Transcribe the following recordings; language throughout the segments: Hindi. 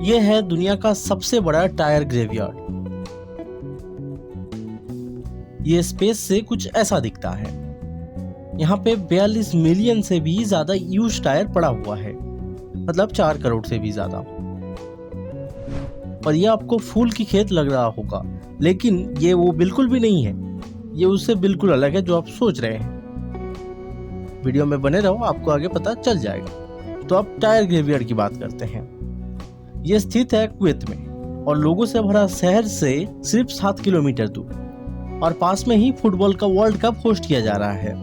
ये है दुनिया का सबसे बड़ा टायर ग्रेवयार्ड। ये स्पेस से कुछ ऐसा दिखता है। यहाँ पे 42 मिलियन से भी ज्यादा यूज टायर पड़ा हुआ है, मतलब 4 करोड़ से भी ज्यादा। और ये आपको फूल की खेत लग रहा होगा, लेकिन ये वो बिल्कुल भी नहीं है। ये उससे बिल्कुल अलग है जो आप सोच रहे हैं। वीडियो में बने रहो, आपको आगे पता चल जाएगा। तो अब टायर ग्रेवयार्ड की बात करते हैं। ये स्थित है कुवैत में और लोगों से भरा शहर से सिर्फ 7 किलोमीटर दूर, और पास में ही फुटबॉल का वर्ल्ड कप होस्ट किया जा रहा है।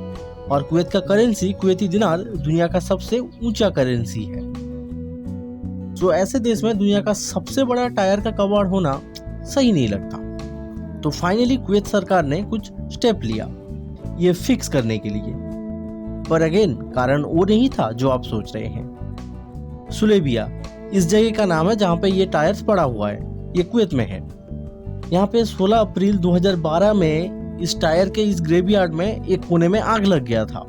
और कुवैत का करेंसी कुवैती दिनार दुनिया का सबसे ऊंचा करेंसी है। तो ऐसे देश में दुनिया का सबसे बड़ा टायर का कबाड़ होना सही नहीं लगता। तो फाइनली कुवैत सरकार ने कुछ स्टेप लिया ये फिक्स करने के लिए। पर अगेन कारण वो नहीं था जो आप सोच रहे हैं। सुलेबिया इस जगह का नाम है जहाँ पे ये टायर्स पड़ा हुआ है। ये कुवैत में है। यहाँ पे 16 अप्रैल 2012 में इस टायर के इस ग्रेवयार्ड में एक कोने में आग लग गया था,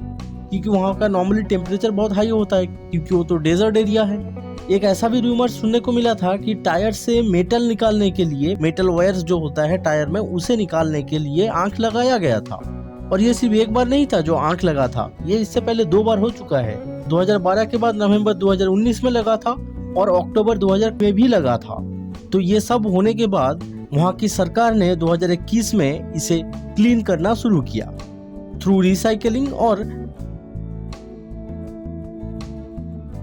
क्योंकि वहाँ का नॉर्मली टेम्परेचर बहुत हाई होता है, क्योंकि वो तो डेजर्ट एरिया है। एक ऐसा भी रूमर सुनने को मिला था कि टायर से मेटल निकालने के लिए, मेटल वायर्स जो होता है टायर में, उसे निकालने के लिए आंख लगाया गया था। और ये सिर्फ एक बार नहीं था जो आंख लगा था, ये इससे पहले 2 बार हो चुका है। 2012 के बाद नवंबर 2019 में लगा था और अक्टूबर 2000 में भी लगा था। तो ये सब होने के बाद वहाँ की सरकार ने 2021 में इसे क्लीन करना शुरू किया थ्रू रिसाइकलिंग और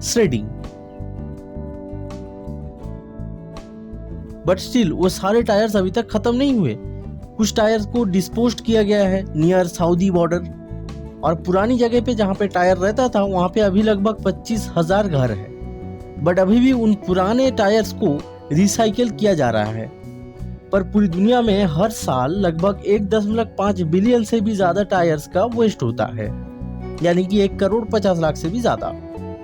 श्रेडिंग। बट स्टिल वो सारे टायर्स अभी तक खत्म नहीं हुए। कुछ टायर्स को डिस्पोज किया गया है नियर सऊदी बॉर्डर, और पुरानी जगह पे जहाँ पे टायर रहता था वहाँ पे अभी लगभग 25,000 घर है। बट अभी भी उन पुराने टायर्स को रिसाइकिल किया जा रहा है। पर पूरी दुनिया में हर साल लगभग 1.5 बिलियन से भी ज्यादा टायर्स का वेस्ट होता है, यानी कि 1 करोड़ 50 लाख से भी ज्यादा।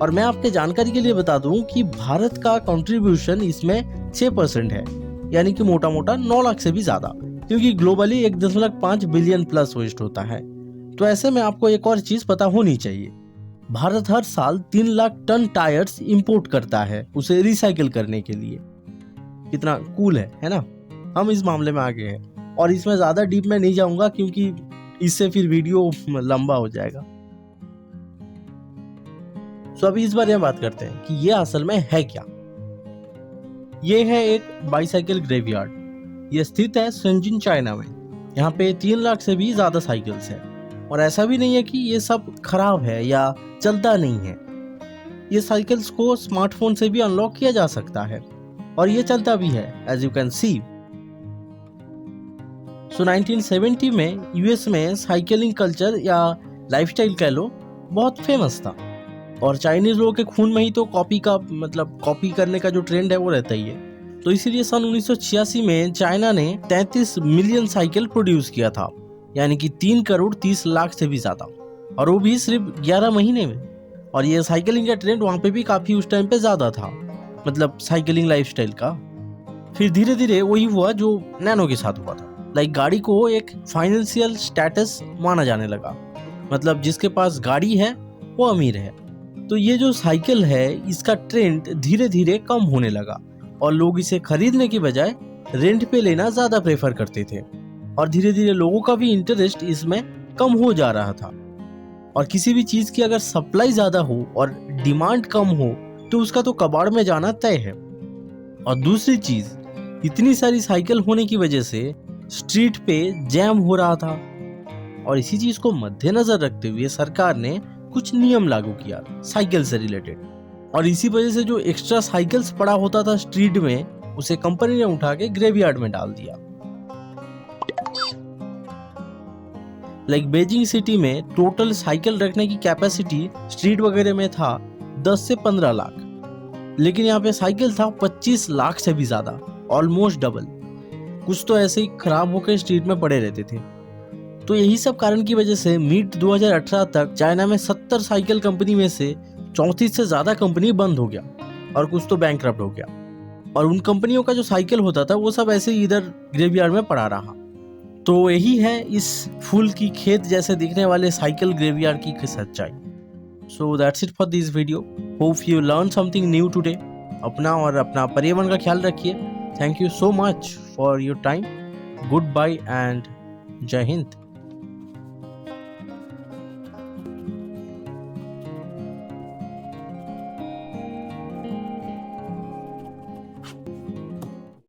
और मैं आपके जानकारी के लिए बता दूं कि भारत का कंट्रीब्यूशन इसमें 6% है, यानी कि मोटा मोटा 9 लाख से भी ज्यादा, क्योंकि ग्लोबली 1.5 बिलियन प्लस वेस्ट होता है। तो ऐसे में आपको एक और चीज पता होनी चाहिए, भारत हर साल 3 लाख टन टायर्स इंपोर्ट करता है उसे रिसाइकिल करने के लिए। कितना कूल है ना। हम इस मामले में आगे हैं और इसमें ज्यादा डीप में नहीं जाऊंगा, क्योंकि इससे फिर वीडियो लंबा हो जाएगा। तो अभी इस बार यह बात करते हैं कि ये असल में है क्या। ये है एक बाईसाइकिल ग्रेवयार्ड। ये स्थित है शेंजिन, चाइना में। यहाँ पे 3 लाख से भी ज्यादा साइकिल्स हैं। और ऐसा भी नहीं है कि ये सब खराब है या चलता नहीं है। ये साइकिल्स को स्मार्टफोन से भी अनलॉक किया जा सकता है और ये चलता भी है, एज यू कैन सी। सो 1970 में यूएस में साइकिलिंग कल्चर या लाइफस्टाइल कह लो बहुत फेमस था, और चाइनीज लोगों के खून में ही तो कॉपी करने का जो ट्रेंड है वो रहता ही है। तो इसीलिए सन 1986 में चाइना ने 33 मिलियन साइकिल प्रोड्यूस किया था, यानी कि 3 करोड़ 30 लाख से भी ज्यादा, और वो भी सिर्फ 11 महीने में। और ये साइकिलिंग का ट्रेंड वहाँ पे भी काफी उस टाइम पे ज्यादा था, मतलब साइकिलिंग लाइफस्टाइल का। फिर धीरे धीरे वही हुआ जो नैनो के साथ हुआ था। लाइक गाड़ी को एक फाइनेंशियल स्टेटस माना जाने लगा, मतलब जिसके पास गाड़ी है वो अमीर है। तो ये जो साइकिल है इसका ट्रेंड धीरे धीरे कम होने लगा और लोग इसे खरीदने की बजाय रेंट पे लेना ज्यादा प्रेफर करते थे। और धीरे धीरे लोगों का भी इंटरेस्ट इसमें कम हो जा रहा था। और किसी भी चीज की अगर सप्लाई ज्यादा हो और डिमांड कम हो तो उसका तो कबाड़ में जाना तय है। और दूसरी चीज, इतनी सारी साइकिल होने की वजह से स्ट्रीट पे जैम हो रहा था, और इसी चीज को मद्देनजर रखते हुए सरकार ने कुछ नियम लागू किया साइकिल से रिलेटेड। और इसी वजह से जो एक्स्ट्रा साइकिल्स पड़ा होता था स्ट्रीट में, उसे कंपनी ने उठा के ग्रेवयार्ड में डाल दिया। लाइक बेजिंग सिटी में टोटल साइकिल रखने की कैपेसिटी स्ट्रीट वगैरह में था 10 से 15 लाख, लेकिन यहाँ पे साइकिल था 25 लाख से भी ज्यादा, ऑलमोस्ट डबल। कुछ तो ऐसे ही खराब होकर स्ट्रीट में पड़े रहते थे। तो यही सब कारण की वजह से मिड 2018 तक चाइना में 70 साइकिल कंपनी में से 34 से ज्यादा कंपनी बंद हो गया और कुछ तो बैंकरप्ट हो गया। और उन कंपनियों का जो साइकिल होता था वो सब ऐसे ही इधर ग्रेवयार्ड में पड़ा रहा। तो यही है इस फूल की खेत जैसे दिखने वाले साइकिल ग्रेवयार्ड की सच्चाई। So that's it for this video. Hope you learned something new today. अपना और अपना पर्यावरण का ख्याल रखिए। Thank you so much for your time. Good bye and जय हिंद।